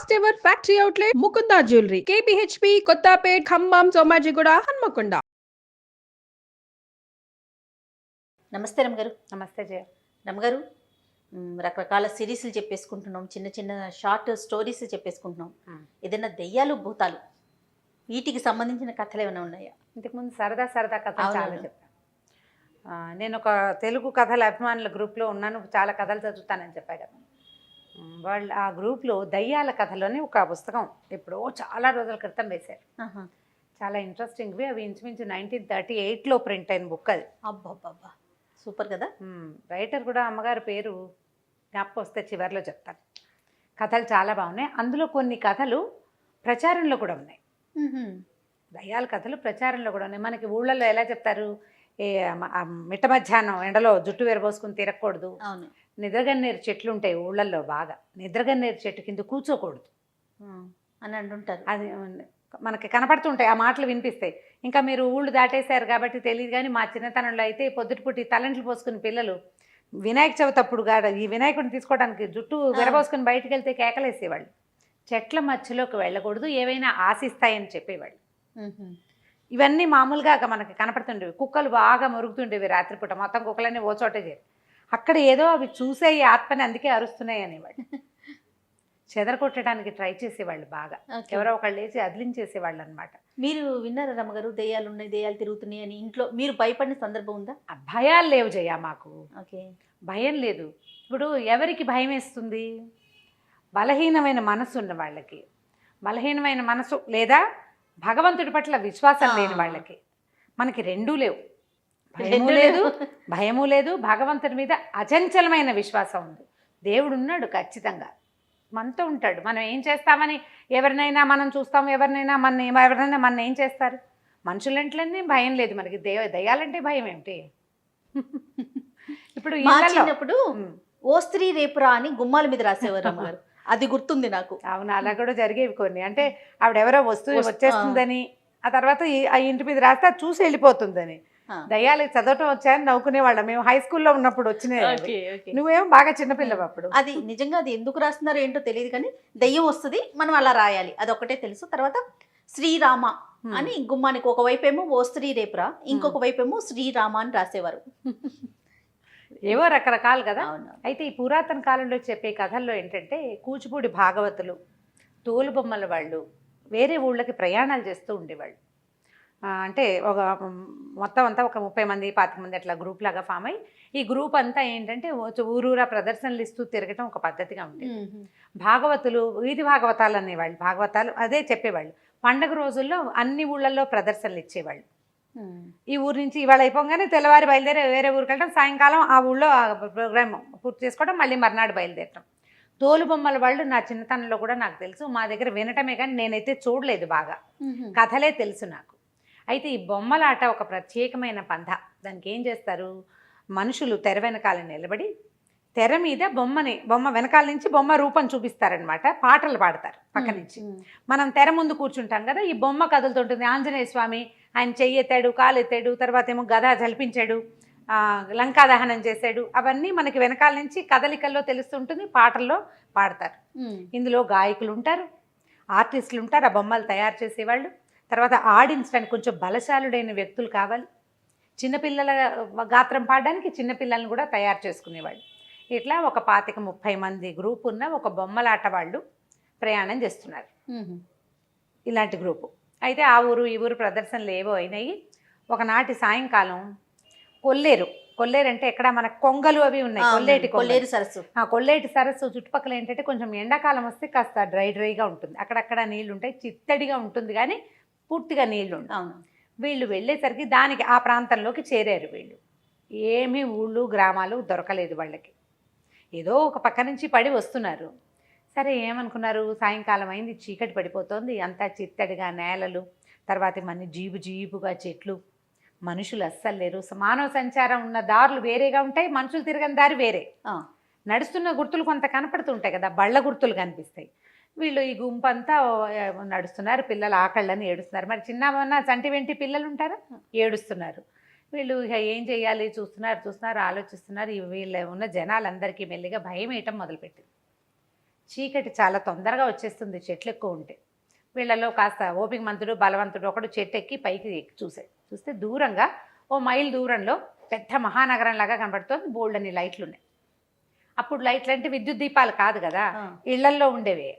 First ever factory outlet Mukunda jewellery KPHB Kothapet Khammam Somajiguda Hanamkonda. నమస్తే రమగారు. నమస్తే జయ. రమగారు, రకరకాల సిరీస్లు చెప్పేసుకుంటున్నాం, చిన్న చిన్న షార్ట్ స్టోరీస్ చెప్పేసుకుంటున్నాం. ఏదైనా దెయ్యాలు భూతాలు వీటికి సంబంధించిన కథలు ఏమైనా ఉన్నాయా? ఇంతకుముందు సరదా సరదా కథలు చాలా అవును. చెప్పాను. నేను ఒక తెలుగు కథల అభిమానుల గ్రూప్లో ఉన్నాను, చాలా కథలు చదువుతానని చెప్పా కదా. వాళ్ళు ఆ గ్రూప్లో దయ్యాల కథలోని ఒక పుస్తకం ఎప్పుడో చాలా రోజుల క్రితం వేశారు. చాలా ఇంట్రెస్టింగ్వి అవి. ఇంచుమించు 1938లో ప్రింట్ అయిన బుక్ అది. అబ్బాబ్బా, సూపర్ కదా. రైటర్ కూడా అమ్మగారి పేరు జ్ఞాపకం వస్తే చివరిలో చెప్తాను. కథలు చాలా బాగున్నాయి. అందులో కొన్ని కథలు ప్రచారంలో కూడా ఉన్నాయి. దయ్యాల కథలు ప్రచారంలో కూడా ఉన్నాయి. మనకి ఊళ్ళల్లో ఎలా చెప్తారు, మిట్ట మధ్యాహ్నం ఎండలో జుట్టు విరబోసుకుని తిరగకూడదు, అవును, నిద్రగన్నేరు చెట్లు ఉంటాయి ఊళ్ళల్లో, బాగా నిద్రగన్నేరు చెట్టు కింద కూర్చోకూడదు అని అంటుంటారు. అది మనకి కనపడుతుంటాయి, ఆ మాటలు వినిపిస్తాయి. ఇంకా మీరు ఊళ్ళు దాటేశారు కాబట్టి తెలియదు, కానీ మా చిన్నతనంలో అయితే పొద్దుటిపూటి తలంట్లు పోసుకుని పిల్లలు వినాయక చవితి అప్పుడు ఈ వినాయకుడిని తీసుకోవడానికి జుట్టు విరబోసుకుని బయటికి వెళ్తే కేకలేసేవాళ్ళు. చెట్ల మధ్యలోకి వెళ్ళకూడదు, ఏవైనా ఆశిస్తాయని చెప్పేవాళ్ళు. ఇవన్నీ మామూలుగా మనకి కనపడుతుండేవి. కుక్కలు బాగా మురుగుతుండేవి రాత్రిపూట, మొత్తం కుక్కలన్నీ ఓ చోటే చేరి అక్కడ ఏదో అవి చూసే ఈ ఆత్మని అందుకే అరుస్తున్నాయి అనేవాళ్ళు. చెదరగొట్టడానికి ట్రై చేసేవాళ్ళు బాగా. ఎవరో ఒకళ్ళు వేసి అదిలించేసేవాళ్ళు అనమాట. మీరు విన్నారా రమ్మగారు, దెయ్యాలు ఉన్నాయి, దెయ్యాలు తిరుగుతున్నాయి అని ఇంట్లో మీరు భయపడిన సందర్భం ఉందా? భయాలు లేవు జయ, మాకు ఓకే, భయం లేదు. ఇప్పుడు ఎవరికి భయం వేస్తుంది? బలహీనమైన మనసు ఉన్న వాళ్ళకి, బలహీనమైన మనసు లేదా భగవంతుడి పట్ల విశ్వాసం లేని వాళ్ళకి. మనకి రెండూ లేవు, భయము లేదు, భయము లేదు. భగవంతుడి మీద అచంచలమైన విశ్వాసం ఉంది. దేవుడు ఉన్నాడు, ఖచ్చితంగా మనతో ఉంటాడు. మనం ఏం చేస్తామని ఎవరినైనా మనం చూస్తాం, ఎవరినైనా మన ఏం చేస్తారు? మనుషులంటే భయం లేదు మనకి, దయ్యాలంటే భయం ఏమిటి? ఇప్పుడు చిన్నప్పుడు ఓ స్త్రీ రేపురా అని గుమ్మాల మీద రాసేవారు అమ్మగారు, అది గుర్తుంది నాకు. అవును, అలా కూడా జరిగేవి కొన్ని. అంటే ఆవిడెవరో వచ్చేస్తుందని, ఆ తర్వాత ఆ ఇంటి మీద రాస్తే అది చూసి వెళ్ళిపోతుందని. దయ్యాలకి చదవటం వచ్చాయని నవ్వుకునేవాళ్ళం మేము హై స్కూల్లో ఉన్నప్పుడు. వచ్చినాయి. నువ్వేమో బాగా చిన్నపిల్లవు అప్పుడు. అది నిజంగా అది ఎందుకు రాస్తున్నారో ఏంటో తెలియదు, కానీ దయ్యం వస్తుంది, మనం అలా రాయాలి, అదొకటే తెలుసు. తర్వాత శ్రీరామ అని గుమ్మానికి ఒకవైపేమో ఓ స్త్రీ రేపురా, ఇంకొక వైపేమో శ్రీరామ అని రాసేవారు. ఏవో రకరకాలు కదా. అయితే ఈ పురాతన కాలంలో చెప్పే కథల్లో ఏంటంటే, కూచిపూడి భాగవతులు, తోలుబొమ్మల వాళ్ళు వేరే ఊళ్ళకి ప్రయాణాలు చేస్తూ ఉండేవాళ్ళు. అంటే ఒక మొత్తం అంతా ఒక 30 మంది 25 మంది అట్లా గ్రూప్ లాగా ఫామ్ అయ్యి, ఈ గ్రూప్ అంతా ఏంటంటే ఊరూరా ప్రదర్శనలు ఇస్తూ తిరగటం ఒక పద్ధతిగా ఉండేది. భాగవతులు వీధి భాగవతాలు అనేవాళ్ళు, భాగవతాలు అదే చెప్పేవాళ్ళు. పండగ రోజుల్లో అన్ని ఊళ్ళల్లో ప్రదర్శనలు ఇచ్చేవాళ్ళు. ఈ ఊరు నుంచి ఇవాళ అయిపోగానే తెల్లవారి బయలుదేరి వేరే ఊరికి వెళ్ళడం, సాయంకాలం ఆ ఊళ్ళో ప్రోగ్రామ్ పూర్తి చేసుకోవడం, మళ్ళీ మర్నాడు బయలుదేరటం. తోలుబొమ్మల వాళ్ళు నా చిన్నతనంలో కూడా నాకు తెలుసు. మా దగ్గర వినటమే కానీ నేనైతే చూడలేదు, బాగా కథలే తెలుసు నాకు. అయితే ఈ బొమ్మలాట ఒక ప్రత్యేకమైన పంథ. దానికి ఏం చేస్తారు, మనుషులు తెర వెనకాల నిలబడి తెర మీద బొమ్మ వెనకాల నుంచి బొమ్మ రూపం చూపిస్తారనమాట. పాటలు పాడతారు పక్క నుంచి. మనం తెర ముందు కూర్చుంటాం కదా, ఈ బొమ్మ కదులుతుంటుంది. ఆంజనేయ స్వామి ఆయన చెయ్యి ఎత్తాడు, కాలు ఎత్తాడు, తర్వాత ఏమో గద జలిపించాడు, లంకా దహనం చేశాడు, అవన్నీ మనకి వెనకాల నుంచి కదలికల్లో తెలుస్తుంటుంది, పాటల్లో పాడతారు. ఇందులో గాయకులు ఉంటారు, ఆర్టిస్టులు ఉంటారు, ఆ బొమ్మలు తయారు చేసేవాళ్ళు. తర్వాత ఆడించడానికి కొంచెం బలశాలుడైన వ్యక్తులు కావాలి. చిన్నపిల్లల గాత్రం పాడడానికి చిన్నపిల్లల్ని కూడా తయారు చేసుకునేవాళ్ళు. ఇట్లా ఒక 25-30 మంది గ్రూప్ ఉన్న ఒక బొమ్మలాట వాళ్ళు ప్రయాణం చేస్తున్నారు, ఇలాంటి గ్రూపు. అయితే ఆ ఊరు ఈ ఊరు ప్రదర్శనలు ఏవో అయినాయి. ఒకనాటి సాయంకాలం కొల్లేరు అంటే ఎక్కడ మన కొంగలు అవి ఉన్నాయి, కొల్లేటి సరస్సు. కొల్లేటి సరస్సు చుట్టుపక్కల ఏంటంటే కొంచెం ఎండాకాలం వస్తే కాస్త డ్రైగా ఉంటుంది, అక్కడక్కడ నీళ్లు ఉంటాయి, చిత్తడిగా ఉంటుంది, కానీ పూర్తిగా నీళ్లు ఉంటాయి. వీళ్ళు వెళ్ళేసరికి దానికి ఆ ప్రాంతంలోకి చేరారు వీళ్ళు. ఏమీ ఊళ్ళు గ్రామాలు దొరకలేదు వాళ్ళకి. ఏదో ఒక పక్క నుంచి పడి వస్తున్నారు. సరే ఏమనుకున్నారు, సాయంకాలం అయింది, చీకటి పడిపోతుంది, అంతా చిత్తడిగా నేలలు, తర్వాత మన జీబుగా చెట్లు, మనుషులు అస్సలు లేరు. మానవ సంచారం ఉన్న దారులు వేరేగా ఉంటాయి, మనుషులు తిరగని దారి వేరే. నడుస్తున్న గుర్తులు కొంత కనపడుతుంటాయి కదా, బళ్ళ గుర్తులు కనిపిస్తాయి. వీళ్ళు ఈ గుంపు అంతా నడుస్తున్నారు, పిల్లలు ఆకళ్ళని ఏడుస్తున్నారు. మరి చిన్న చంటి వెంటి పిల్లలు ఉంటారా, ఏడుస్తున్నారు. వీళ్ళు ఏం చేయాలి చూస్తున్నారు, ఆలోచిస్తున్నారు. వీళ్ళు ఉన్న జనాలందరికీ మెల్లిగా భయం వేయటం మొదలుపెట్టింది. చీకటి చాలా తొందరగా వచ్చేస్తుంది చెట్లు ఎక్కువ ఉంటే. వీళ్ళలో కాస్త ఓపిక మంతుడు బలవంతుడు ఒకడు చెట్టు ఎక్కి పైకి ఎక్కి చూస్తే దూరంగా ఓ మైల్ దూరంలో పెద్ద మహానగరం లాగా కనబడుతుంది. బోల్డని లైట్లు ఉన్నాయి. అప్పుడు లైట్లు అంటే విద్యుత్ దీపాలు కాదు కదా, ఇళ్లల్లో ఉండేవి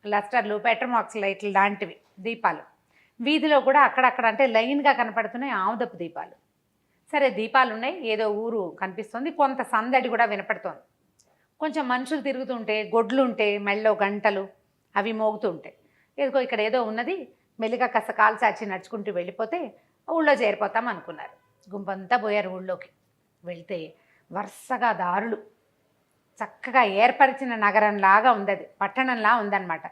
లస్టర్లు పెట్రోమాక్స్ లైట్లు లాంటివి దీపాలు. వీధిలో కూడా అక్కడక్కడ అంటే లైన్గా కనపడుతున్నాయి ఆముదపు దీపాలు. సరే దీపాలు ఉన్నాయి, ఏదో ఊరు కనిపిస్తుంది, కొంత సందడి కూడా వినపడుతోంది. కొంచెం మనుషులు తిరుగుతుంటే గొడ్లు ఉంటే మెళ్ళో గంటలు అవి మోగుతూ ఉంటాయి. ఏదో ఇక్కడ ఏదో ఉన్నది, మెల్లిగా కాస్త కాలు చాచి నడుచుకుంటూ వెళ్ళిపోతే ఊళ్ళో చేరిపోతాం అనుకున్నారు. గుంపంతా పోయారు ఊళ్ళోకి. వెళ్తే వరుసగా దారులు, చక్కగా ఏర్పరిచిన నగరంలాగా ఉంది, అది పట్టణంలా ఉందన్నమాట.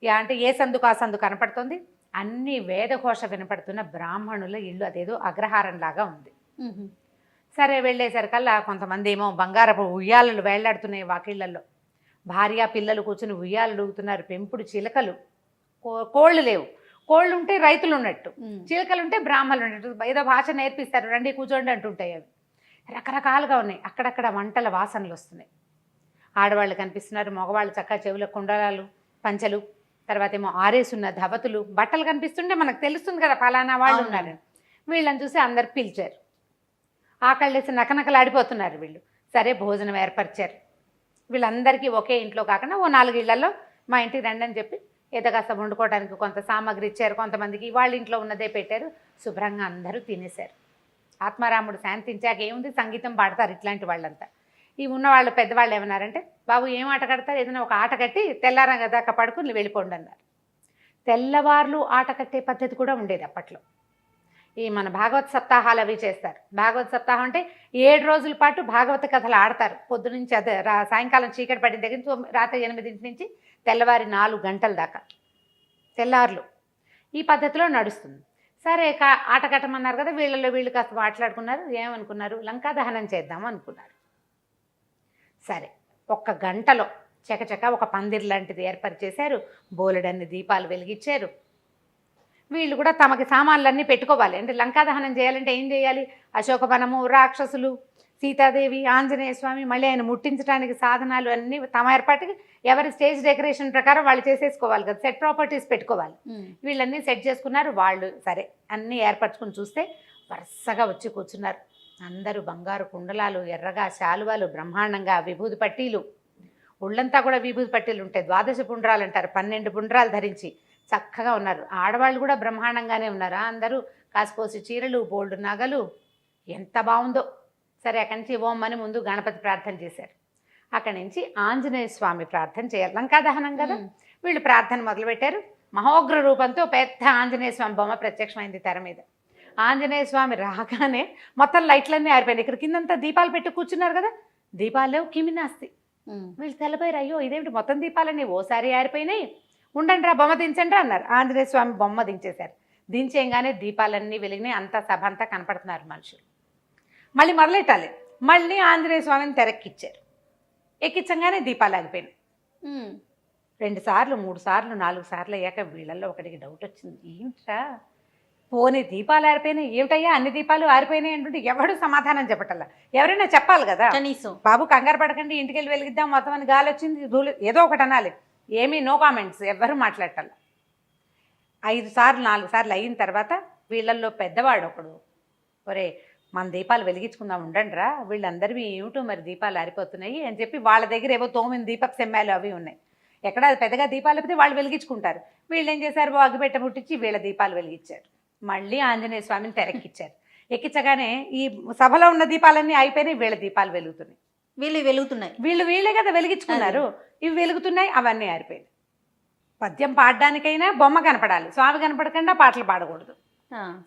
అంటే ఏ సందుకు ఆ సందు కనపడుతుంది, అన్ని వేదఘోష వినపడుతున్న బ్రాహ్మణుల ఇల్లు, అదేదో అగ్రహారంలాగా ఉంది. సరే వెళ్ళేసరికల్లా కొంతమంది ఏమో బంగారపు ఉయ్యాలలు వేళ్లాడుతున్నాయి వాకిళ్లలో, భార్య పిల్లలు కూర్చుని ఉయ్యాలు ఊగుతున్నారు. పెంపుడు చిలకలు, కోళ్ళు లేవు, కోళ్ళు ఉంటే రైతులు ఉన్నట్టు, చిలకలు ఉంటే బ్రాహ్మణులు ఉన్నట్టు, ఏదో భాష నేర్పిస్తారు, రండి కూర్చోండి అంటుంటాయి. అవి రకరకాలుగా ఉన్నాయి. అక్కడక్కడ వంటల వాసనలు వస్తున్నాయి. ఆడవాళ్ళు కనిపిస్తున్నారు, మగవాళ్ళు చక్కగా చెవుల కుండలాలు పంచలు, తర్వాత ఏమో ఆరేసున్న ధవతులు, బట్టలు కనిపిస్తుంటే మనకు తెలుస్తుంది కదా ఫలానా వాళ్ళు ఉన్నారు. వీళ్ళని చూసి అందరు పిలిచారు. ఆకళ్ళేసి నకనకలాడిపోతున్నారు వీళ్ళు. సరే భోజనం ఏర్పరిచారు. వీళ్ళందరికీ ఒకే ఇంట్లో కాకుండా ఓ 4 ఇళ్లలో మా ఇంటికి రండి అని చెప్పి ఏదో కాస్త వండుకోవడానికి కొంత సామాగ్రి ఇచ్చారు. కొంతమందికి వాళ్ళ ఇంట్లో ఉన్నదే పెట్టారు. శుభ్రంగా అందరూ తినేశారు. ఆత్మారాముడు శాంతించాక ఏముంది, సంగీతం పాడతారు ఇట్లాంటి వాళ్ళంతా. ఈ ఉన్నవాళ్ళు పెద్దవాళ్ళు ఏమన్నారంటే, బాబు ఏం ఆట కడతారు, ఏదైనా ఒక ఆట కట్టి తెల్లారదాకా పడుకుని వెళ్ళిపోండి అన్నారు. తెల్లవార్లు ఆట కట్టే పద్ధతి కూడా ఉండేది అప్పట్లో. ఈ మన భాగవత సప్తాహాలు అవి చేస్తారు. భాగవత సప్తాహం అంటే 7 రోజుల పాటు భాగవత కథలు ఆడతారు. పొద్దునుంచి అదే సాయంకాలం చీకటి పడిన దగ్గర నుంచి రాత్రి 8 నుంచి తెల్లవారి 4 గంటల దాకా తెల్లార్లు ఈ పద్ధతిలో నడుస్తుంది. సరే ఆట కట్టమన్నారు కదా, వీళ్ళలో వీళ్ళు కాస్త మాట్లాడుకున్నారు. ఏమనుకున్నారు, లంకా దహనం చేద్దాం అనుకున్నారు. సరే 1 గంటలో చకచక ఒక పందిరి లాంటిది ఏర్పరిచేశారు. బోలెడన్ని దీపాలు వెలిగించారు. వీళ్ళు కూడా తమకి సామాన్లన్నీ పెట్టుకోవాలి. అంటే లంకా దహనం చేయాలంటే ఏం చేయాలి, అశోకవనము, రాక్షసులు, సీతాదేవి, ఆంజనేయ స్వామి, మళ్ళీ ఆయన ముట్టించడానికి సాధనాలు అన్నీ తమ ఏర్పాటుకి ఎవరి స్టేజ్ డెకరేషన్ ప్రకారం వాళ్ళు చేసేసుకోవాలి కదా, సెట్ ప్రాపర్టీస్ పెట్టుకోవాలి. వీళ్ళన్నీ సెట్ చేసుకున్నారు వాళ్ళు. సరే అన్నీ ఏర్పరచుకుని చూస్తే వరుసగా వచ్చి కూర్చున్నారు. అందరూ బంగారు కుండలాలు, ఎర్రగా శాలువాలు, బ్రహ్మాండంగా విభూది పట్టీలు, ఒళ్ళంతా కూడా విభూది పట్టీలు ఉంటాయి. 12 పుండ్రాలు అంటారు, 12 పుండ్రాలు ధరించి చక్కగా ఉన్నారు. ఆడవాళ్ళు కూడా బ్రహ్మాండంగానే ఉన్నారు. అందరూ కాసిపోసి చీరలు, బోల్డ్ నగలు, ఎంత బాగుందో. సరే అక్కడి నుంచి ఓం అని ముందు గణపతి ప్రార్థన చేశారు. అక్కడి నుంచి ఆంజనేయ స్వామి ప్రార్థన చేయాలి, లంకా దహనం కదా. వీళ్ళు ప్రార్థన మొదలుపెట్టారు. మహోగ్ర రూపంతో పెద్ద ఆంజనేయ స్వామి బొమ్మ ప్రత్యక్షమైంది తెర మీద. ఆంజనేయ స్వామి రాగానే మొత్తం లైట్లన్నీ ఆరిపోయినాయి. ఇక్కడ కిందంతా దీపాలు పెట్టి కూర్చున్నారు కదా, దీపాలు లేవు, కిమినాస్తి. వీళ్ళు తెల్లపోయారు, అయ్యో ఇదేమిటి మొత్తం దీపాలన్నీ ఓసారి ఆరిపోయినాయి, ఉండండి రా బొమ్మ దించండి అన్నారు. ఆంజనేయ స్వామి బొమ్మ దించేశారు. దించేయగానే దీపాలన్నీ వెలిగినాయి. అంతా సభ అంతా కనపడుతున్నారు మనుషులు. మళ్ళీ మొదలెట్టాలి. మళ్ళీ ఆంజనేయ స్వామిని తెరక్కిచ్చారు. ఎక్కించగానే దీపాలు ఆగిపోయినాయి. 2 సార్లు 3 సార్లు 4 సార్లు అయ్యాక వీళ్ళల్లో ఒకటికి డౌట్ వచ్చింది, ఏంట్రా పోనీ దీపాలు ఆరిపోయినాయి, ఏమిటయ్యా అన్ని దీపాలు ఆరిపోయినాయి అంటుంటే ఎవడు సమాధానం చెప్పటల్లా. ఎవరైనా చెప్పాలి కదా, కనీసం బాబు కంగారు పడకండి ఇంటికి వెళ్ళి వెలిగిద్దాం, మొత్తం అని గాలి వచ్చింది, ఏదో ఒకటి అనాలి. ఏమీ నో కామెంట్స్, ఎవ్వరూ మాట్లాడాల. 5 సార్లు 4 సార్లు అయిన తర్వాత వీళ్ళల్లో పెద్దవాడు ఒకడు, ఒరే మన దీపాలు వెలిగించుకుందాం ఉండండి రా, వీళ్ళందరివి ఏమిటో మరి దీపాలు ఆరిపోతున్నాయి అని చెప్పి వాళ్ళ దగ్గర ఏవో 9 దీపపు సెమ్మాలు అవి ఉన్నాయి. ఎక్కడ పెద్దగా దీపాలు అయిపోతే వాళ్ళు వెలిగించుకుంటారు. వీళ్ళు ఏం చేశారు, అగ్గిపెట్ట ముట్టించి వీళ్ళ దీపాలు వెలిగించారు. మళ్ళీ ఆంజనేయ స్వామిని తెరక్కిచ్చారు. ఎక్కించగానే ఈ సభలో ఉన్న దీపాలన్నీ అయిపోయినాయి, వీళ్ళ దీపాలు వెలుగుతున్నాయి. వీళ్ళే కదా వెలిగించుకున్నారు, ఇవి వెలుగుతున్నాయి, అవన్నీ ఆరిపోయినాయి. పద్యం పాడడానికైనా బొమ్మ కనపడాలి, స్వామి కనపడకుండా పాటలు పాడకూడదు.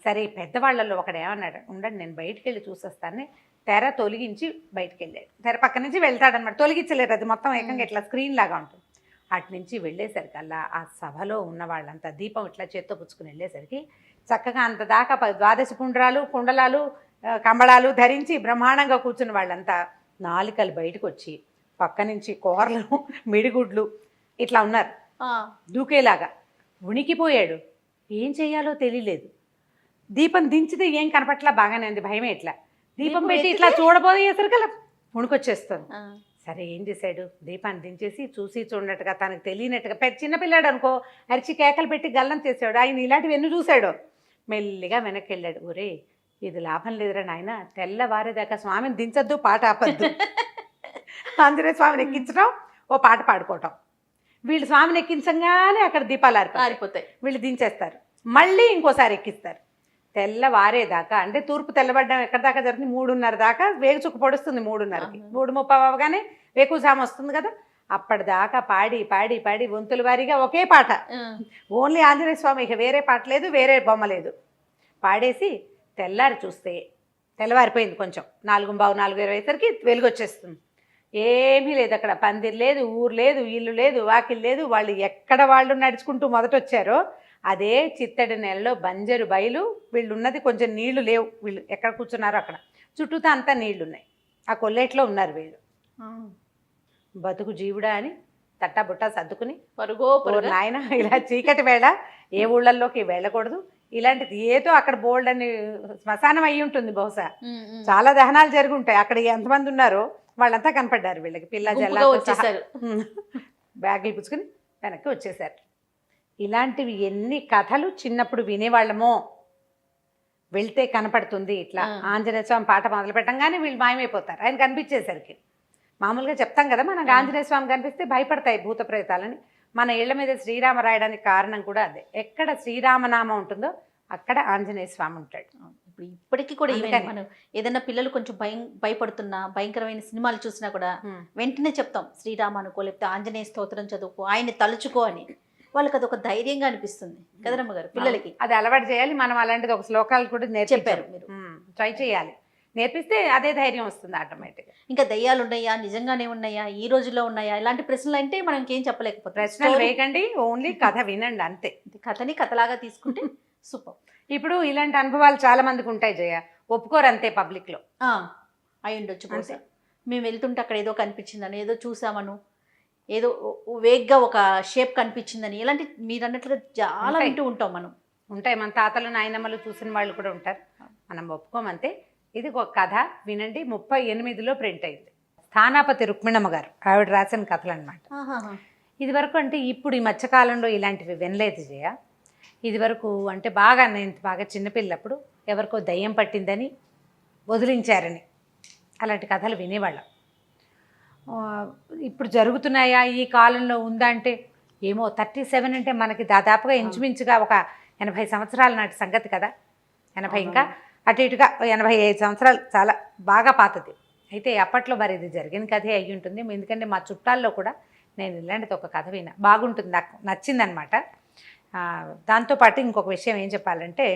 సరే పెద్దవాళ్ళల్లో ఒకడు ఏమన్నాడు, ఉండండి నేను బయటికి వెళ్ళి చూసేస్తాను. తెర తొలగించి బయటికి వెళ్ళాడు. తెర పక్క నుంచి వెళ్తాడనమాట, తొలగించలేరు, అది మొత్తం ఏకంగా ఇట్లా స్క్రీన్ లాగా ఉంటుంది. అటు నుంచి వెళ్ళేసరికల్లా ఆ సభలో ఉన్న వాళ్ళంతా దీపం ఇట్లా చేత్తో పుచ్చుకుని వెళ్ళేసరికి చక్కగా అంత దాకా 12 పుండ్రాలు, కుండలాలు, కంబళాలు ధరించి బ్రహ్మాండంగా కూర్చున్న వాళ్ళంతా నాలికలు బయటకు వచ్చి పక్క నుంచి కూరలు, మిడిగుడ్లు ఇట్లా ఉన్నారు దూకేలాగా. ఉనికిపోయాడు, ఏం చెయ్యాలో తెలియలేదు. దీపం దించితే ఏం కనపట్లా, బాగానే ఉంది, భయమే. ఇట్లా దీపం పెట్టి ఇట్లా చూడబోయేసరికల్లా ఉణుకొచ్చేస్తుంది. సరే ఏం చేశాడు, దీపాన్ని దించేసి చూసి చూడనట్టుగా తనకు తెలియనట్టుగా చిన్నపిల్లాడు అనుకో అరిచి కేకలు పెట్టి గల్లం చేసాడు. ఆయన ఇలాంటివి ఎన్ని చూశాడు. మెల్లిగా వెనక్కి వెళ్ళాడు. ఒరే ఇది లాభం లేదురా నాయన, తెల్లవారేదాకా స్వామిని దించద్దు, పాట ఆపద్దు. ఆంజనేయ స్వామిని ఎక్కించడం, ఓ పాట పాడుకోవటం. వీళ్ళు స్వామిని ఎక్కించగానే అక్కడ దీపాలు ఆరిపోతాయి, వీళ్ళు దించేస్తారు, మళ్ళీ ఇంకోసారి ఎక్కిస్తారు. తెల్లవారేదాకా అంటే తూర్పు తెల్లబడ్డం ఎక్కడ దాకా జరుగుతుంది, 3:30 దాకా వేగుచుక్క పొడుస్తుంది. 3:30కి 3:30 అవగానే వేకుజాము వస్తుంది కదా, అప్పటిదాకా పాడి పాడి పాడి వంతుల వారీగా ఒకే పాట, ఓన్లీ ఆంజనేయ స్వామి, ఇక వేరే పాట లేదు, వేరే బొమ్మ లేదు, పాడేసి తెల్లారి చూస్తే తెల్లవారిపోయింది. కొంచెం 4:15 4:20 వెలుగు వచ్చేస్తుంది. ఏమీ లేదు అక్కడ, పందిరి లేదు, ఊరు లేదు, ఇల్లు లేదు, వాకిల్ లేదు. వాళ్ళు ఎక్కడ వాళ్ళు నడుచుకుంటూ మొదట వచ్చారో అదే చిత్తడి నెలలో బంజరు బయలు. వీళ్ళు ఉన్నది కొంచెం నీళ్లు లేవు, వీళ్ళు ఎక్కడ కూర్చున్నారో అక్కడ చుట్టూతా అంతా నీళ్లు ఉన్నాయి. ఆ కొల్లేట్లో ఉన్నారు వీళ్ళు. బతుకు జీవుడా అని తట్టా బుట్టా సర్దుకుని పరుగో నాయన ఇలా చీకటి వేళ ఏ ఊళ్ళల్లోకి వెళ్ళకూడదు, ఇలాంటిది ఏదో అక్కడ బోల్డ్ అని శ్మశానం అయ్యి ఉంటుంది బహుశా, చాలా దహనాలు జరిగి ఉంటాయి. అక్కడ ఎంతమంది ఉన్నారో వాళ్ళంతా కనపడ్డారు వీళ్ళకి. పిల్ల జల్లా వచ్చేసారు, బ్యాగులు పుచ్చుకుని వెనక్కి వచ్చేసారు. ఇలాంటివి ఎన్ని కథలు చిన్నప్పుడు వినేవాళ్ళమో. వెళ్తే కనపడుతుంది ఇట్లా ఆంజనేయ స్వామి పాట మొదలు పెట్టంగానే వీళ్ళు మాయమైపోతారు ఆయన కనిపించేసరికి. మామూలుగా చెప్తాం కదా, మనకు ఆంజనేయ స్వామి కనిపిస్తే భయపడతాయి భూత ప్రేతాలని. మన ఇళ్ల మీద శ్రీరామ రాయడానికి కారణం కూడా అదే. ఎక్కడ శ్రీరామనామం ఉంటుందో అక్కడ ఆంజనేయ స్వామి ఉంటాడు. ఇప్పటికీ కూడా మనం ఏదైనా పిల్లలు కొంచెం భయపడుతున్నా, భయంకరమైన సినిమాలు చూసినా కూడా వెంటనే చెప్తాం శ్రీరామ అనుకో, లేకపోతే ఆంజనేయ స్తోత్రం చదువుకో, ఆయన్ని తలుచుకో అని. వాళ్ళకి అది ఒక ధైర్యంగా అనిపిస్తుంది కదరమ్మ గారు పిల్లలకి. అది అలవాటు చేయాలి మనం. అలాంటిది ఒక శ్లోకాలు కూడా చెప్పారు మీరు, ట్రై చేయాలి. నేర్పిస్తే అదే ధైర్యం వస్తుంది ఆటోమేటిక్గా. ఇంకా దయ్యాలు ఉన్నాయా, నిజంగానే ఉన్నాయా, ఈ రోజుల్లో ఉన్నాయా, ఇలాంటి ప్రశ్నలు అంటే మనం ఇంకేం చెప్పలేకపోతే. ప్రశ్నలు వేయకండి, ఓన్లీ కథ వినండి అంతే. కథని కథలాగా తీసుకుంటే సూపర్. ఇప్పుడు ఇలాంటి అనుభవాలు చాలా మందికి ఉంటాయి జయ, ఒప్పుకోరు అంతే పబ్లిక్లో. అయి ఉండొచ్చు బహుశా. మేము వెళ్తుంటే అక్కడ ఏదో కనిపించిందని, ఏదో చూసామను, ఏదో వేగ్గా ఒక షేప్ కనిపించిందని, ఇలాంటి మీరు అన్నట్లుగా చాలా వింటూ ఉంటాం మనం. ఉంటాయి, మన తాతలు నాయనమ్మలు చూసిన వాళ్ళు కూడా ఉంటారు. మనం ఒప్పుకోమంతే. ఇది ఒక కథ వినండి, 38లో ప్రింట్ అయింది. స్థానాపతి రుక్మిణమ్మ గారు ఆవిడ రాసిన కథలు అనమాట. ఇది వరకు అంటే ఇప్పుడు ఈ మధ్యకాలంలో ఇలాంటివి వినలేదు జయ. ఇది వరకు అంటే నేను బాగా చిన్నపిల్లప్పుడు ఎవరికో దయ్యం పట్టిందని వదిలించారని అలాంటి కథలు వినేవాళ్ళం. ఇప్పుడు జరుగుతున్నాయా ఈ కాలంలో ఉందా అంటే ఏమో. 37 అంటే మనకి దాదాపుగా ఇంచుమించుగా ఒక 80 సంవత్సరాల నాటి సంగతి కదా. 80 ఇంకా అటు ఇటుగా 85 సంవత్సరాలు, చాలా బాగా పాతది. అయితే అప్పట్లో మరి ఇది జరిగిన కథే అయ్యి ఉంటుంది. ఎందుకంటే మా చుట్టాల్లో కూడా నేను ఇలాంటిది ఒక కథ విన్నా, బాగుంటుంది, నాకు నచ్చిందనమాట. దాంతోపాటు ఇంకొక విషయం ఏం చెప్పాలంటే,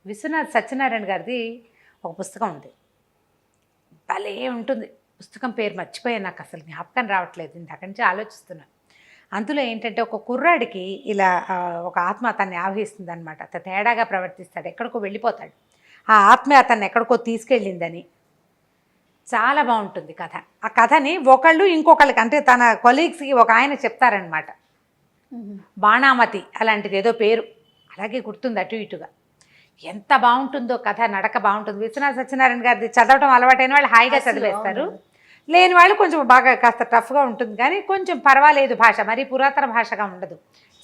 విశ్వనాథ్ సత్యనారాయణ గారిది ఒక పుస్తకం ఉంది, భలే ఉంటుంది. పుస్తకం పేరు మర్చిపోయాను, నాకు అసలు జ్ఞాపకం రావట్లేదు, ఇందాక నుంచి ఆలోచిస్తున్నాను. అందులో ఏంటంటే ఒక కుర్రాడికి ఇలా ఒక ఆత్మ అతన్ని ఆవహిస్తుంది అనమాట. అతను తేడాగా ప్రవర్తిస్తాడు, ఎక్కడికో వెళ్ళిపోతాడు. ఆ ఆత్మ అతన్ని ఎక్కడికో తీసుకెళ్ళిందని. చాలా బాగుంటుంది కథ. ఆ కథని ఒకళ్ళు ఇంకొకళ్ళకి అంటే తన కొలీగ్స్కి ఒక ఆయన చెప్తారనమాట. బాణామతి అలాంటిది ఏదో పేరు, అలాగే గుర్తుంది అటు ఇటుగా. ఎంత బాగుంటుందో కథ, నడక బాగుంటుంది. విశ్వనాథ సత్యనారాయణ గారిది చదవటం అలవాటైన వాళ్ళు హాయిగా చదివేస్తారు, లేని వాళ్ళు కొంచెం బాగా కాస్త టఫ్గా ఉంటుంది, కానీ కొంచెం పర్వాలేదు. భాష మరీ పురాతన భాషగా ఉండదు,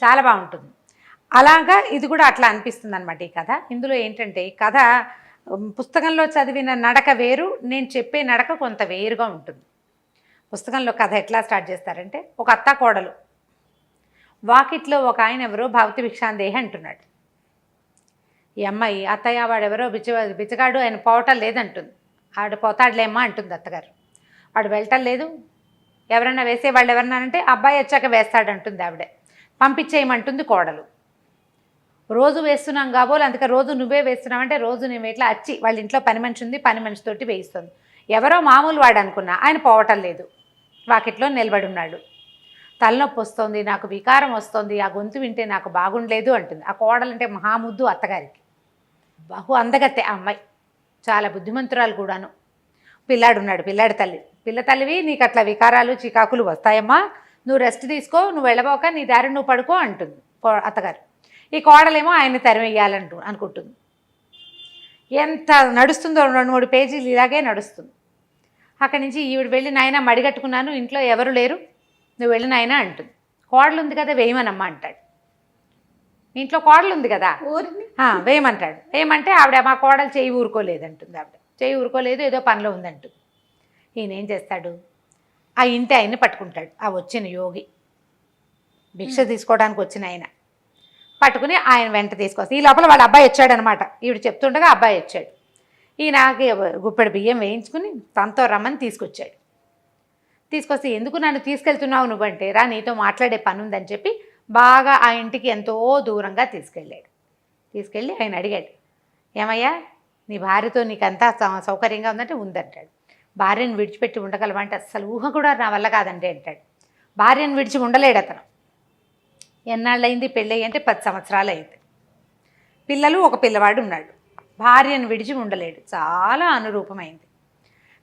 చాలా బాగుంటుంది. అలాగా ఇది కూడా అట్లా అనిపిస్తుంది అనమాట ఈ కథ. ఇందులో ఏంటంటే ఈ కథ పుస్తకంలో చదివిన నడక వేరు, నేను చెప్పే నడక కొంత వేరుగా ఉంటుంది. పుస్తకంలో కథ ఎట్లా స్టార్ట్ చేస్తారంటే, ఒక అత్త కోడలు వాకిట్లో ఒక ఆయన ఎవరో భవతి భిక్షాందేహి అంటున్నాడు. ఈ అమ్మాయి అత్తయ్య వాడెవరో బిచ్చగాడు, ఆయన పోవటం లేదంటుంది. ఆవిడ పోతాడులేమ్మా అంటుంది అత్తగారు. వాడు వెళ్ళటం లేదు, ఎవరైనా వేసేవాళ్ళు ఎవరన్నా అంటే అబ్బాయి వచ్చాక వేస్తాడంటుంది ఆవిడే. పంపించేయమంటుంది కోడలు. రోజు వేస్తున్నాం కాబోలు, అందుకే రోజు నువ్వే వేస్తున్నావంటే రోజు నేను ఇట్లా వచ్చి వాళ్ళ ఇంట్లో పని మనిషి ఉంది, పని మనిషితోటి వేయిస్తుంది. ఎవరో మామూలు వాడు అనుకున్నా, ఆయన పోవటం లేదు, వాకిట్లో నిలబడి ఉన్నాడు. తలనొప్పి వస్తుంది, నాకు వికారం వస్తుంది, ఆ గొంతు వింటే నాకు బాగుండలేదు అంటుంది. ఆ కోడలంటే మహాముద్దు అత్తగారికి, బహు అందగత్తె ఆ అమ్మాయి, చాలా బుద్ధిమంతురాలు కూడాను. పిల్లాడున్నాడు, పిల్లాడి తల్లి. పిల్ల తల్లివి, నీకు అట్లా వికారాలు చికాకులు వస్తాయమ్మా, నువ్వు రెస్ట్ తీసుకో, నువ్వు వెళ్ళబోక నీ దారి నువ్వు పడుకో అంటుంది అత్తగారు. ఈ కోడలేమో ఆయన్ని తరిమేయాలంటూ అనుకుంటుంది. ఎంత నడుస్తుందో 2-3 పేజీలు ఇలాగే నడుస్తుంది. అక్కడి నుంచి ఈవిడ వెళ్ళి నాయన మడిగట్టుకున్నాను, ఇంట్లో ఎవరు లేరు, నువ్వు వెళ్ళి నాయన అంటుంది. కోడలు ఉంది కదా వేయమనమ్మా అంటాడు. ఇంట్లో కోడలు ఉంది కదా వేయమంటాడు. వేయమంటే ఆవిడ మా కోడలు చేయి ఊరుకోలేదంటుంది. ఆవిడ చేయి ఊరుకోలేదు, ఏదో పనిలో ఉందంటుంది. ఈయన ఏం చేస్తాడు, ఆ ఇంటి ఆయన్ని పట్టుకుంటాడు. ఆ వచ్చిన యోగి, భిక్ష తీసుకోవడానికి వచ్చిన ఆయన పట్టుకుని ఆయన వెంట తీసుకొస్తాడు. ఈ లోపల వాళ్ళ అబ్బాయి వచ్చాడనమాట. ఈవిడ చెప్తుండగా అబ్బాయి వచ్చాడు. ఈయనకి గుప్పెడు బియ్యం వేయించుకుని తనతో రమ్మని తీసుకొచ్చాడు. తీసుకొస్తే ఎందుకు నన్ను తీసుకెళ్తున్నావు నువ్వంటే, రా నీతో మాట్లాడే పని ఉందని చెప్పి బాగా ఆ ఇంటికి ఎంతో దూరంగా తీసుకెళ్ళాడు. తీసుకెళ్ళి ఆయన అడిగాడు, ఏమయ్యా నీ భార్యతో నీకంతా సౌకర్యంగా ఉందంటే ఉందంటాడు. భార్యను విడిచిపెట్టి ఉండగలవంటే అస్సలు ఊహ కూడా నా వల్ల కాదండి అంటాడు. భార్యను విడిచి ఉండలేడు అతను. ఎన్నాళ్ళయింది పెళ్ళి అంటే 10 సంవత్సరాలు అయింది. పిల్లలు, ఒక పిల్లవాడు ఉన్నాడు. భార్యను విడిచి ఉండలేడు, చాలా అనురూపమైంది.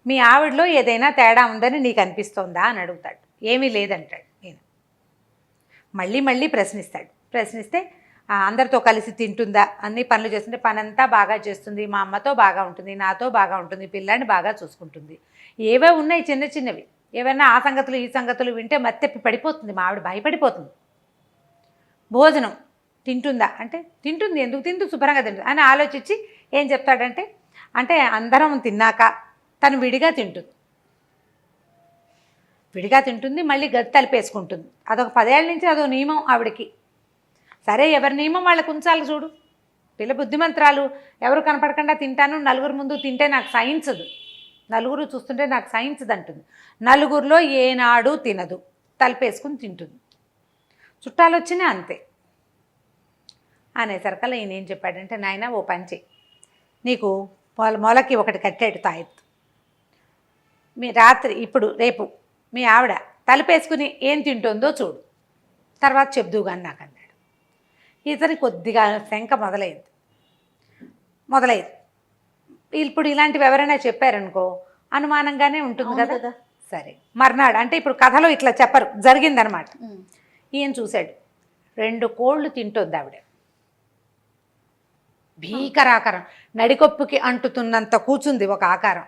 మీ ఆవిడలో ఏదైనా తేడా ఉందని నీకు అనిపిస్తోందా అని అడుగుతాడు. ఏమీ లేదంటాడు. నేను మళ్ళీ మళ్ళీ ప్రశ్నిస్తాడు. ప్రశ్నిస్తే అందరితో కలిసి తింటుందా, అన్ని పనులు చేస్తుంటే పనంతా బాగా చేస్తుంది, మా అమ్మతో బాగా ఉంటుంది, నాతో బాగా ఉంటుంది, పిల్లాన్ని బాగా చూసుకుంటుంది. ఏవో ఉన్నాయి చిన్న చిన్నవి, ఏవైనా ఆ సంగతులు ఈ సంగతులు వింటే మత్తెప్పి పడిపోతుంది, మా ఆవిడ భయపడిపోతుంది. భోజనం తింటుందా అంటే తింటుంది, ఎందుకు తింటూ శుభ్రంగా తింటుంది అని ఆలోచించి ఏం చెప్తాడంటే, అంటే అందరం తిన్నాక తను విడిగా తింటుంది, విడిగా తింటుంది, మళ్ళీ గది తలిపేసుకుంటుంది. అదొక 10 ఏళ్ళ నుంచి అదొక నియమం ఆవిడకి. సరే ఎవరి నియమం వాళ్ళకు ఉంచాలి చూడు. పిల్ల బుద్ధిమంతరాలు, ఎవరు కనపడకుండా తింటాను, నలుగురు ముందు తింటే నాకు సహించదు, నలుగురు చూస్తుంటే నాకు సహించదు అంటుంది. నలుగురిలో ఏనాడు తినదు, తలిపేసుకుని తింటుంది. చుట్టాలు వచ్చినా అంతే. అనేసరికల్లా ఈయన ఏం చెప్పాడంటే, నాయన ఓ పని చెయ్యి, నీకు మొలకి ఒకటి కట్టాడు తాయెత్తు. మీ రాత్రి ఇప్పుడు రేపు మీ ఆవిడ తలుపేసుకుని ఏం తింటుందో చూడు, తర్వాత చెప్దువు కానీ నాకు అన్నాడు. ఇతని కొద్దిగా శంక మొదలైంది. ఇప్పుడు ఇలాంటివి ఎవరైనా చెప్పారనుకో అనుమానంగానే ఉంటుంది కదా. సరే మర్నాడు అంటే ఇప్పుడు కథలో ఇట్లా చెప్పరు, జరిగిందనమాట. ఈయన చూశాడు, 2 కోళ్ళు తింటుంది ఆవిడ. భీకరాకారం, నడికొప్పుకి అంటుతున్నంత కూర్చుంది ఒక ఆకారం.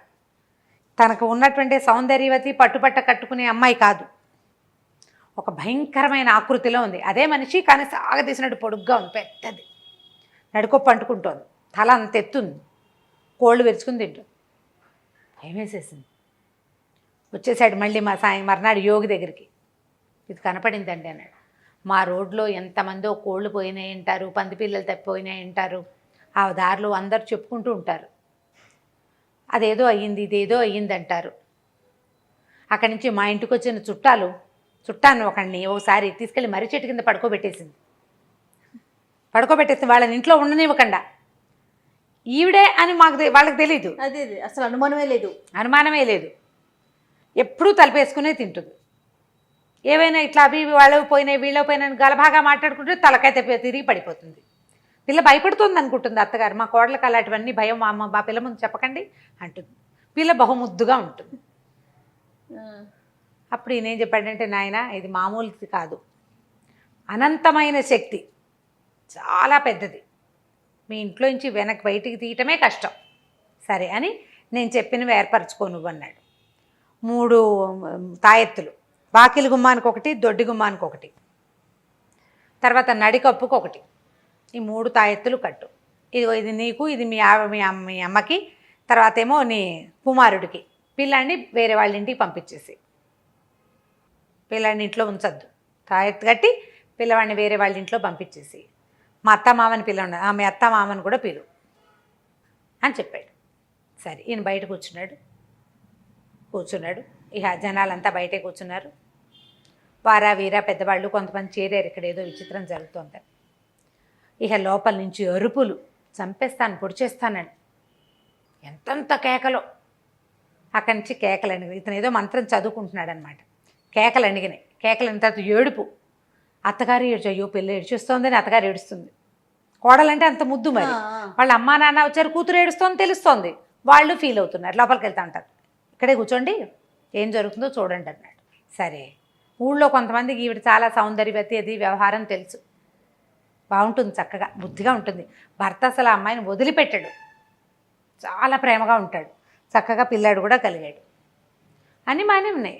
తనకు ఉన్నటువంటి సౌందర్యవతి పట్టుపట్ట కట్టుకునే అమ్మాయి కాదు, ఒక భయంకరమైన ఆకృతిలో ఉంది. అదే మనిషి కానీ సాగదీసినట్టు పొడుగ్గా ఉంది, పెద్దది, నడికొప్పు అంటుకుంటోంది, తల అంత ఎత్తుంది, కోళ్ళు విరుచుకుని తింటుంది. భయం వేసేసింది. వచ్చేసాడు మళ్ళీ మర్నాడు యోగి దగ్గరికి. ఇది కనపడిందండి అన్నాడు. మా రోడ్లో ఎంతమందో కోళ్ళు పోయినాయి అంటారు, పంది పిల్లలు తప్పిపోయినాయి అంటారు, ఆ దారిలో అందరు చెప్పుకుంటూ ఉంటారు, అదేదో అయ్యింది ఇదేదో అయ్యింది అంటారు. అక్కడి నుంచి మా ఇంటికి వచ్చిన చుట్టాన్ని ఒకడిని ఒకసారి తీసుకెళ్ళి మర్రి చెట్టు కింద పడుకోబెట్టేసింది. వాళ్ళని ఇంట్లో ఉండనివ్వకుండా. ఈవిడే అని వాళ్ళకి తెలీదు, అదే అసలు అనుమానమే లేదు. ఎప్పుడూ తలపేసుకునే తింటుంది. ఏవైనా ఇట్లా అవి వాళ్ళవి పోయినాయి వీళ్ళవి పోయినాయి గలభాగా మాట్లాడుకుంటే తలకాయ తిరిగి పడిపోతుంది. పిల్ల భయపడుతుంది అనుకుంటుంది అత్తగారు, మా కోడలకు అలాంటివన్నీ భయం, మా పిల్ల ముందు చెప్పకండి అంటుంది. పిల్ల బహుముద్దుగా ఉంటుంది. అప్పుడు ఈయన ఏం చెప్పాడంటే, నాయన ఇది మామూలుది కాదు, అనంతమైన శక్తి, చాలా పెద్దది, మీ ఇంట్లో నుంచి బయటికి తీయటమే కష్టం. సరే అని నేను చెప్పినవి ఏర్పరచుకో నువ్వు అన్నాడు. 3 తాయెత్తులు, వాకిలి గుమ్మానికి ఒకటి, దొడ్డి గుమ్మానికి ఒకటి, తర్వాత నడికప్పుకు ఒకటి, ఈ 3 తాయెత్తులు కట్టు. ఇది నీకు, ఇది మీ అమ్మకి, తర్వాత ఏమో నీ కుమారుడికి. పిల్లాన్ని వేరే వాళ్ళ ఇంటికి పంపించేసి, పిల్లాడిని ఇంట్లో ఉంచద్దు, తాయెత్తు కట్టి పిల్లవాడిని వేరే వాళ్ళ ఇంట్లో పంపించేసి, మా అత్త మామని పిల్లవాడు, మీ అత్త మామని కూడా పిలు అని చెప్పాడు. సరే ఈయన బయట కూర్చున్నాడు. ఇక జనాలంతా బయటే కూర్చున్నారు. వారా వీరా పెద్దవాళ్ళు కొంతమంది చేరారు. ఇక్కడ ఏదో విచిత్రం జరుగుతోంది. ఇక లోపల నుంచి అరుపులు, చంపేస్తాను పొడిచేస్తానని ఎంతంత కేకలో. అక్కడి నుంచి కేకలు అణిగినాయి. ఇతను ఏదో మంత్రం చదువుకుంటున్నాడు అనమాట. కేకలు అణిగినాయి. కేకలు అయిన తర్వాత ఏడుపు. అత్తగారు అయ్యో పిల్ల ఏడ్చేస్తోందని అత్తగారు ఏడుస్తుంది. కోడలంటే అంత ముద్దు. మరి వాళ్ళ అమ్మా నాన్న వచ్చారు, కూతురు ఏడుస్తోంది తెలుస్తోంది, వాళ్ళు ఫీల్ అవుతున్నారు. లోపలికి వెళ్తా ఉంటారు. ఇక్కడే కూర్చోండి, ఏం జరుగుతుందో చూడండి అన్నాడు. సరే ఊళ్ళో కొంతమందికి ఈవిడ చాలా సౌందర్యవతి, అది వ్యవహారం తెలుసు, బాగుంటుంది, చక్కగా బుద్ధిగా ఉంటుంది. భర్త అసలు ఆ అమ్మాయిని వదిలిపెట్టాడు, చాలా ప్రేమగా ఉంటాడు, చక్కగా పిల్లాడు కూడా కలిగాడు. అన్నీ బాగానే ఉన్నాయి.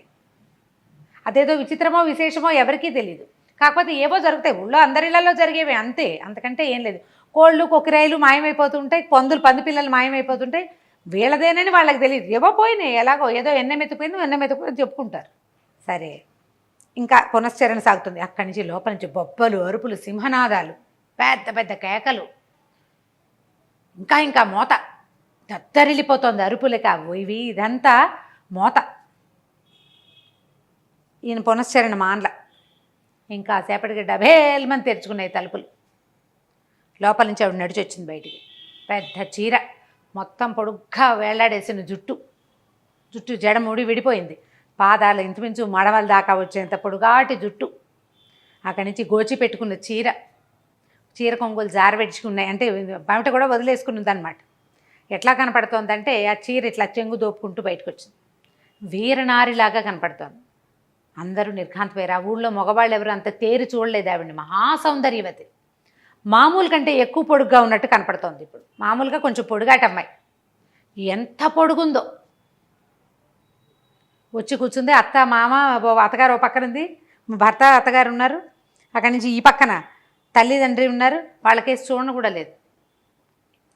అదేదో విచిత్రమో విశేషమో ఎవరికీ తెలియదు. కాకపోతే ఏవో జరుగుతాయి, ఊళ్ళో అందరిళ్లలో జరిగేవి అంతే, అంతకంటే ఏం లేదు. కోళ్ళు కొక్కిరాయిలు మాయమైపోతుంటాయి, పంది పిల్లలు మాయమైపోతుంటాయి. వీళ్ళదేనని వాళ్ళకి తెలియదు, ఏవో పోయినాయి, ఎలాగో ఏదో ఎన్నెమెత్తుకుపోయింది చెప్పుకుంటారు. సరే, ఇంకా పునశ్చరణ సాగుతుంది. అక్కడి నుంచి లోపల నుంచి బొబ్బలు, అరుపులు, సింహనాదాలు, పెద్ద పెద్ద కేకలు, ఇంకా మోత దద్దరిల్లిపోతుంది. అరుపులక ఇవి ఇదంతా మోత. ఈయన పునశ్చరణ మాన్ల. ఇంకా సేపటికి డబేల్మని తెరుచుకున్నాయి తలుపులు. లోపల నుంచి ఆవిడ నడిచి వచ్చింది బయటికి. పెద్ద చీర, మొత్తం పొడుగ్గా వేలాడేసిన జుట్టు జడముడి విడిపోయింది. పాదాలు ఇంచుమించు మడవల దాకా వచ్చేంత పొడుగాటి జుట్టు. అక్కడి నుంచి గోచి పెట్టుకున్న చీర కొంగులు జారబెట్టుకున్నాయి, అంటే బయట కూడా వదిలేసుకుని ఉందన్నమాట. ఎట్లా కనపడుతోందంటే ఆ చీర ఇట్లా చెంగు దోపుకుంటూ బయటకు వచ్చింది. వీరనారిలాగా కనపడుతోంది. అందరూ నిర్ఘాంతపోయారు. ఆ ఊళ్ళో మగవాళ్ళు ఎవరు అంత తేరి చూడలేదు ఆవిడని. మహాసౌందర్యవతి, మామూలు కంటే ఎక్కువ పొడుగ్గా ఉన్నట్టు కనపడుతోంది. ఇప్పుడు మామూలుగా కొంచెం పొడుగాట అమ్మాయి, ఎంత పొడుగుందో. వచ్చి కూర్చుంది. అత్త మామ అత్తగారు ఓ పక్కన ఉంది, భర్త అత్తగారు ఉన్నారు. అక్కడి నుంచి ఈ పక్కన తల్లిదండ్రి ఉన్నారు. వాళ్ళకేసి చూడను కూడా లేదు.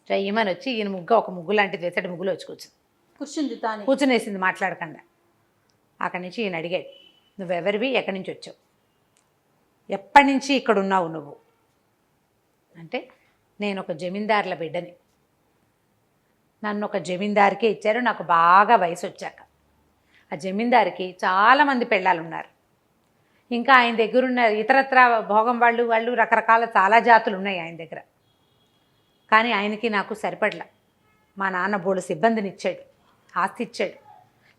ఈమెను వచ్చి ఈయన ఒక ముగ్గు లాంటిది వేసాడు. ముగ్గులో వచ్చి కూర్చునేసింది మాట్లాడకుండా. అక్కడి నుంచి ఈయన అడిగాడు, నువ్వెవరివి, ఎక్కడి నుంచి వచ్చావు, ఎప్పటి నుంచి ఇక్కడ ఉన్నావు నువ్వు అంటే, నేను ఒక జమీందారుల బిడ్డని, నన్ను ఒక జమీందారికే ఇచ్చారు నాకు బాగా వయసు వచ్చాక. ఆ జమీందారికి చాలామంది పెళ్ళాలు ఉన్నారు. ఇంకా ఆయన దగ్గరున్న ఇతరత్ర భోగం వాళ్ళు రకరకాల చాలా జాతులు ఉన్నాయి ఆయన దగ్గర. కానీ ఆయనకి నాకు సరిపడలా. మా నాన్న బోడు సిబ్బందిని ఇచ్చాడు, ఆస్తి ఇచ్చాడు,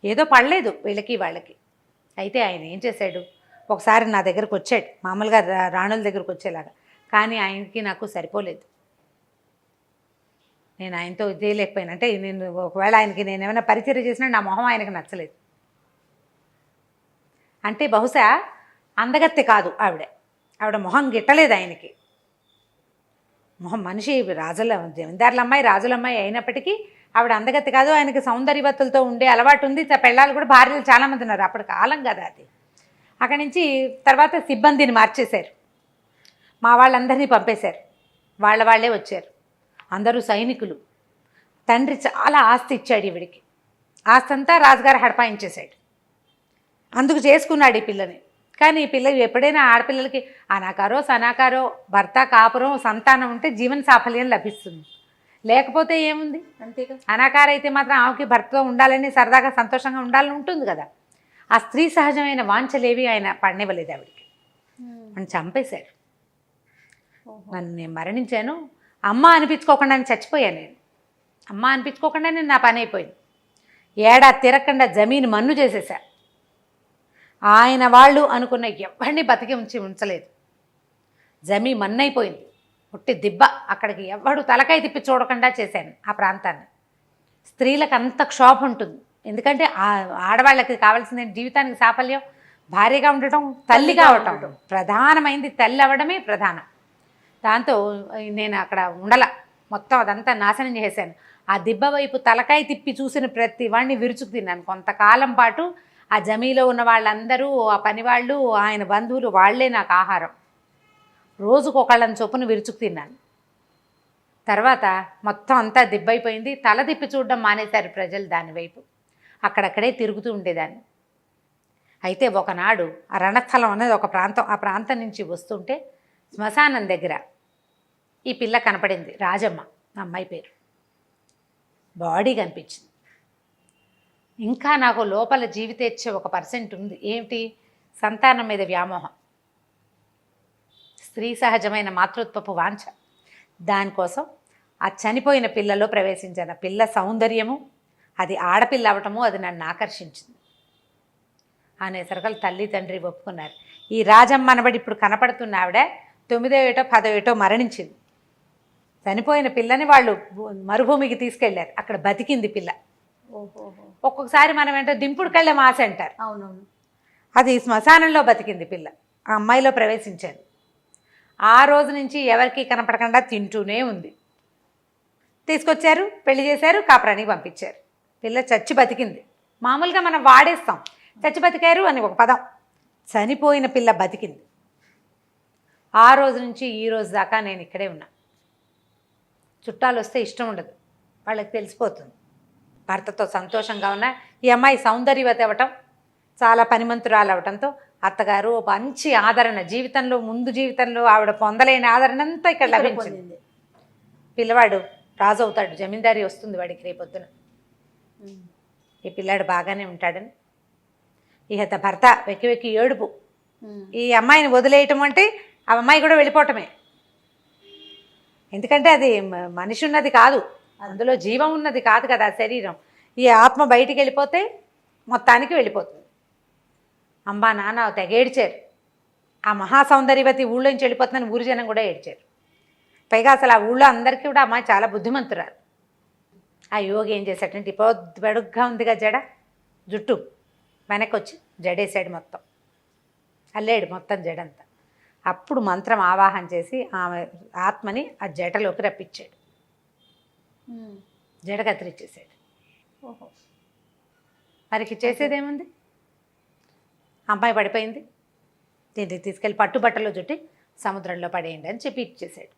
ఏదో పడలేదు వీళ్ళకి వాళ్ళకి. అయితే ఆయన ఏం చేశాడు, ఒకసారి నా దగ్గరకు వచ్చాడు, మామూలుగా రాణుల దగ్గరకు వచ్చేలాగా. కానీ ఆయనకి నాకు సరిపోలేదు. నేను ఆయనతో చేయలేకపోయాను. అంటే నేను ఒకవేళ ఆయనకి నేను ఏమైనా పరిచయం చేసినా నా మొహం ఆయనకు నచ్చలేదు. అంటే బహుశా అందగత్తె కాదు ఆవిడ మొహం గిట్టలేదు ఆయనకి. మొహం మనిషి జమీందారుల అమ్మాయి, రాజుల అమ్మాయి అయినప్పటికీ ఆవిడ అందగత్తె కాదు. ఆయనకి సౌందర్యవతులతో ఉండే అలవాటు ఉంది. పెళ్ళాలు కూడా భార్యలు చాలామంది ఉన్నారు. అప్పటి కాలం కదా అది. అక్కడి నుంచి తర్వాత సిబ్బందిని మార్చేశారు, మా వాళ్ళందరినీ పంపేశారు. వాళ్ళే వచ్చారు, అందరూ సైనికులు. తండ్రి చాలా ఆస్తి ఇచ్చాడు ఈవిడికి. ఆస్తి అంతా రాజుగారు హడపాయించేశాడు. అందుకు చేసుకున్నాడు ఈ పిల్లని. కానీ ఈ పిల్ల ఎప్పుడైనా ఆడపిల్లలకి అనాకారో సనాకారో భర్త కాపురం సంతానం ఉంటే జీవన సాఫల్యం లభిస్తుంది, లేకపోతే ఏముంది. అంతేగా. అనాకార అయితే మాత్రం ఆమెకి భర్తతో ఉండాలని, సరదాగా సంతోషంగా ఉండాలని ఉంటుంది కదా. ఆ స్త్రీ సహజమైన వాంఛలేవి ఆయన పడనివ్వలేదు ఆవిడికి. అని చంపేశాడు. నన్ను నేను మరణించాను, అమ్మ అనిపించుకోకుండా నేను చచ్చిపోయాను. నేను అమ్మ అనిపించుకోకుండా నేను నా పని అయిపోయింది. ఏడాది తిరగకుండా జమీన్ మన్ను చేసేసా. ఆయన వాళ్ళు అనుకున్న ఎవరిని బతికి ఉంచలేదు. జమీ మన్నైపోయింది, పుట్టి దిబ్బ. అక్కడికి ఎవడు తలకాయ తిప్పి చూడకుండా చేశాను ఆ ప్రాంతాన్ని. స్త్రీలకు అంత క్షోభ ఉంటుంది. ఎందుకంటే ఆడవాళ్ళకి కావాల్సిన జీవితానికి సాఫల్యం భార్యగా ఉండటం, తల్లి కావటం ప్రధానమైంది. తల్లి అవ్వడమే ప్రధానం. దాంతో నేను అక్కడ మొత్తం అదంతా నాశనం చేశాను. ఆ దిబ్బ వైపు తలకాయ తిప్పి చూసిన ప్రతి వాడిని విరుచుకు తిన్నాను. కొంతకాలం పాటు ఆ జమీలో ఉన్న వాళ్ళందరూ, ఆ పనివాళ్ళు, ఆయన బంధువులు, వాళ్లే నాకు ఆహారం. రోజుకు ఒకళ్ళని చొప్పున విరుచుకు తిన్నాను. తర్వాత మొత్తం అంతా దిబ్బైపోయింది. తల తిప్పి చూడడం మానేశారు ప్రజలు దానివైపు. అక్కడక్కడే తిరుగుతూ ఉండేదాన్ని. అయితే ఒకనాడు ఆ రణస్థలం అనేది ఒక ప్రాంతం, ఆ ప్రాంతం నుంచి వస్తుంటే శ్మశానం దగ్గర ఈ పిల్ల కనపడింది. రాజమ్మ అమ్మాయి పేరు. బాడీ కనిపించింది. ఇంకా నాకు లోపల జీవితేచ్ఛ 1% ఉంది. ఏమిటి? సంతానం మీద వ్యామోహం, స్త్రీ సహజమైన మాతృత్వపు వాంఛ. దానికోసం ఆ చనిపోయిన పిల్లలో ప్రవేశించిన పిల్ల సౌందర్యము, అది ఆడపిల్ల అవటము, అది నన్ను ఆకర్షించింది అనేసరికలు తల్లి తండ్రి ఒప్పుకున్నారు. ఈ రాజమ్మ అనబడి ఇప్పుడు కనపడుతున్న ఆవిడ 9వ ఏటో 10వ ఏటో మరణించింది. చనిపోయిన పిల్లని వాళ్ళు మరుభూమికి తీసుకెళ్లారు. అక్కడ బతికింది పిల్ల. ఒక్కొక్కసారి మనం ఏంటో దింపుడు కళ్ళే మాస అంటారు. అవునవును. అది శ్మశానంలో బతికింది పిల్ల. ఆ అమ్మాయిలో ప్రవేశించాను. ఆ రోజు నుంచి ఎవరికి కనపడకుండా తింటూనే ఉంది. తీసుకొచ్చారు, పెళ్లి చేశారు, కాపురానికి పంపించారు. పిల్ల చచ్చి బతికింది. మామూలుగా మనం వాడేస్తాం, చచ్చి బతికారు అని ఒక పదం. చనిపోయిన పిల్ల బతికింది. ఆ రోజు నుంచి ఈ రోజు దాకా నేను ఇక్కడే ఉన్నా. చుట్టాలు వస్తే ఇష్టం ఉండదు, వాళ్ళకి తెలిసిపోతుంది. భర్తతో సంతోషంగా ఉన్న ఈ అమ్మాయి సౌందర్యవతి అవ్వటం, చాలా పనిమంతురాలు అవటంతో అత్తగారు మంచి ఆదరణ, ముందు జీవితంలో ఆవిడ పొందలేని ఆదరణ అంతా ఇక్కడ లభించింది. పిల్లవాడు రాజు అవుతాడు, జమీందారీ వస్తుంది వాడికి రేపొద్దున. ఈ పిల్లాడు బాగానే ఉంటాడని ఇహత భర్త వెక్కి వెక్కి ఏడుపు. ఈ అమ్మాయిని వదిలేయటం అంటే ఆ అమ్మాయి కూడా వెళ్ళిపోవటమే. ఎందుకంటే అది మనిషి ఉన్నది కాదు, అందులో జీవం ఉన్నది కాదు కదా శరీరం. ఈ ఆత్మ బయటికి వెళ్ళిపోతే మొత్తానికి వెళ్ళిపోతుంది. అమ్మా నాన్న తెగ ఏడ్చారు. ఆ మహాసౌందర్యవతి ఊళ్ళోంచి వెళ్ళిపోతుందని ఊరి జనం కూడా ఏడ్చారు. పైగా అసలు ఆ ఊళ్ళో అందరికీ కూడా అమ్మాయి చాలా బుద్ధిమంతురాలు. ఆ యోగి ఏం చేశాడంటే బడుగ్గా ఉందిగా జడ, జుట్టు వెనక్కి వచ్చి జడేసాడు, మొత్తం అల్లాడు మొత్తం జడంతా. అప్పుడు మంత్రం ఆవాహన చేసి ఆమె ఆత్మని ఆ జటలోకి రప్పించాడు, జడ కత్తిరించేసాడు. ఓహో, మరికి చేసేదేముంది? అమ్మాయి పడిపోయింది, దీన్ని తీసుకెళ్ళి పట్టుబట్టలో చుట్టి సముద్రంలో పడేయండి అని చెప్పి ఇచ్చేసాడు.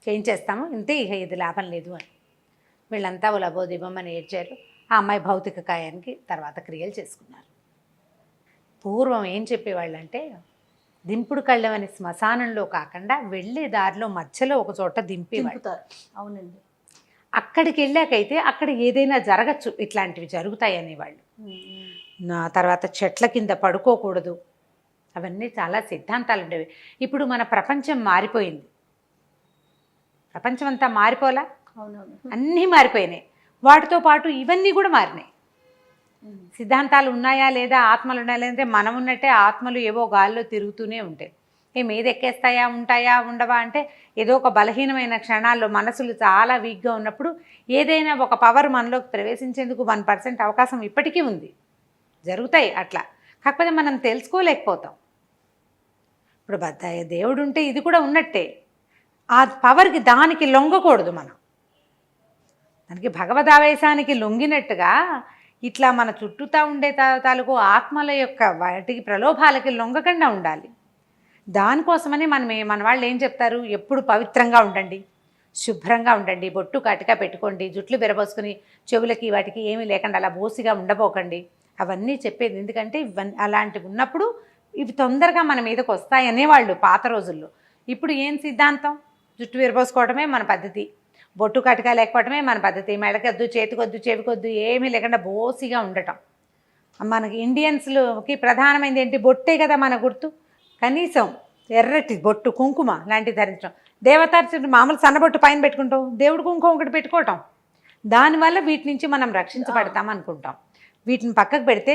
ఏం చేస్తాము, ఇంతే, ఇక ఇది లాభం లేదు అని వీళ్ళంతా లబోదిబమ్మని ఏడ్చారు. ఆ అమ్మాయి భౌతిక కాయానికి తర్వాత క్రియలు చేసుకున్నారు. పూర్వం ఏం చెప్పేవాళ్ళంటే దింపుడు కళ్ళం అని శ్మశానంలో కాకుండా వెళ్ళే దారిలో మధ్యలో ఒక చోట దింపేవాళ్ళు. అవునండి. అక్కడికి వెళ్ళాకైతే అక్కడ ఏదైనా జరగచ్చు, ఇట్లాంటివి జరుగుతాయి అనేవాళ్ళు. నా తర్వాత చెట్ల కింద పడుకోకూడదు, అవన్నీ చాలా సిద్ధాంతాలు ఉండేవి. ఇప్పుడు మన ప్రపంచం మారిపోయింది, ప్రపంచం అంతా మారిపోలా, అవునవును, అన్నీ మారిపోయినాయి. వాటితో పాటు ఇవన్నీ కూడా మారినాయి. సిద్ధాంతాలు ఉన్నాయా లేదా, ఆత్మలు ఉన్నాయా లేదంటే మనం ఉన్నట్టే ఆత్మలు ఏవో గాల్లో తిరుగుతూనే ఉంటాయి. మీద ఎక్కేస్తాయా, ఉంటాయా, ఉండవా అంటే ఏదో ఒక బలహీనమైన క్షణాల్లో మనసులు చాలా వీక్గా ఉన్నప్పుడు ఏదైనా ఒక పవర్ మనలోకి ప్రవేశించేందుకు 1% అవకాశం ఇప్పటికీ ఉంది, జరుగుతాయి అట్లా. కాకపోతే మనం తెలుసుకోలేకపోతాం. ఇప్పుడు దేవుడు ఉంటే ఇది కూడా ఉన్నట్టే, ఆ పవర్కి దానికి లొంగకూడదు మనం. దానికి భగవదావేశానికి లొంగినట్టుగా ఇట్లా మన చుట్టూతా ఉండే తాలూకు ఆత్మల యొక్క వాటికి ప్రలోభాలకి లొంగకుండా ఉండాలి. దానికోసమని మన వాళ్ళు ఏం చెప్తారు, ఎప్పుడు పవిత్రంగా ఉండండి, శుభ్రంగా ఉండండి, బొట్టు కాటిగా పెట్టుకోండి, జుట్లు బెరబోసుకుని చెవులకి వాటికి ఏమీ లేకుండా అలా బోసిగా ఉండబోకండి, అవన్నీ చెప్పేది. ఎందుకంటే ఇవన్నీ అలాంటివి ఉన్నప్పుడు ఇవి తొందరగా మన మీదకి వస్తాయనేవాళ్ళు పాత రోజుల్లో. ఇప్పుడు ఏం సిద్ధాంతం, జుట్టు విరబోసుకోవడమే మన పద్ధతి, బొట్టు కటిగా లేకపోవడమే మన పద్ధతి, మెడకొద్దు, చేతికొద్దు, చెవికొద్దు, ఏమీ లేకుండా బోసిగా ఉండటం. మనకి ఇండియన్స్కి ప్రధానమైనది ఏంటి, బొట్టే కదా మన గుర్తు. కనీసం ఎర్రటి బొట్టు, కుంకుమ లాంటివి ధరించడం. దేవతార్చన మామూలు సన్నబొట్టు పైన పెట్టుకుంటాం, దేవుడు కుంకుమ ఒకటి పెట్టుకోవటం. దానివల్ల వీటి నుంచి మనం రక్షించబడతాం అనుకుంటాం. వీటిని పక్కకు పెడితే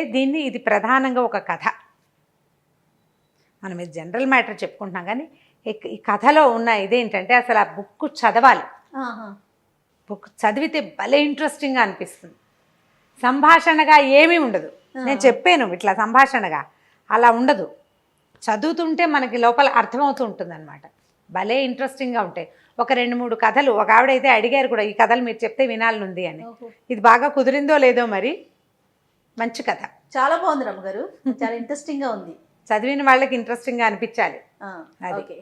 ఇది ప్రధానంగా ఒక కథ. మనం ఇది జనరల్ మ్యాటర్ చెప్పుకుంటున్నాం, కానీ ఈ కథలో ఉన్న ఇదేంటంటే అసలు ఆ బుక్ చదవాలి. బుక్ చదివితే భలే ఇంట్రెస్టింగ్గా అనిపిస్తుంది. సంభాషణగా ఏమీ ఉండదు, నేను చెప్పాను ఇట్లా సంభాషణగా, అలా ఉండదు. చదువుతుంటే మనకి లోపల అర్థమవుతూ ఉంటుంది అనమాట. భలే ఇంట్రెస్టింగ్గా ఉంటాయి. ఒక 2-3 కథలు, ఒక ఆవిడైతే అడిగారు కూడా, ఈ కథలు మీరు చెప్తే వినాలనుంది అని. ఇది బాగా కుదిరిందో లేదో మరి, మంచి కథ, చాలా బాగుంది రమ్మగారు, చాలా ఇంట్రెస్టింగ్గా ఉంది. చదివిన వాళ్ళకి ఇంట్రెస్టింగ్గా అనిపించాలి. ఓకే,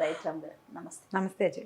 రైట్ రమ్మగారు, నమస్తే. నమస్తే జీ.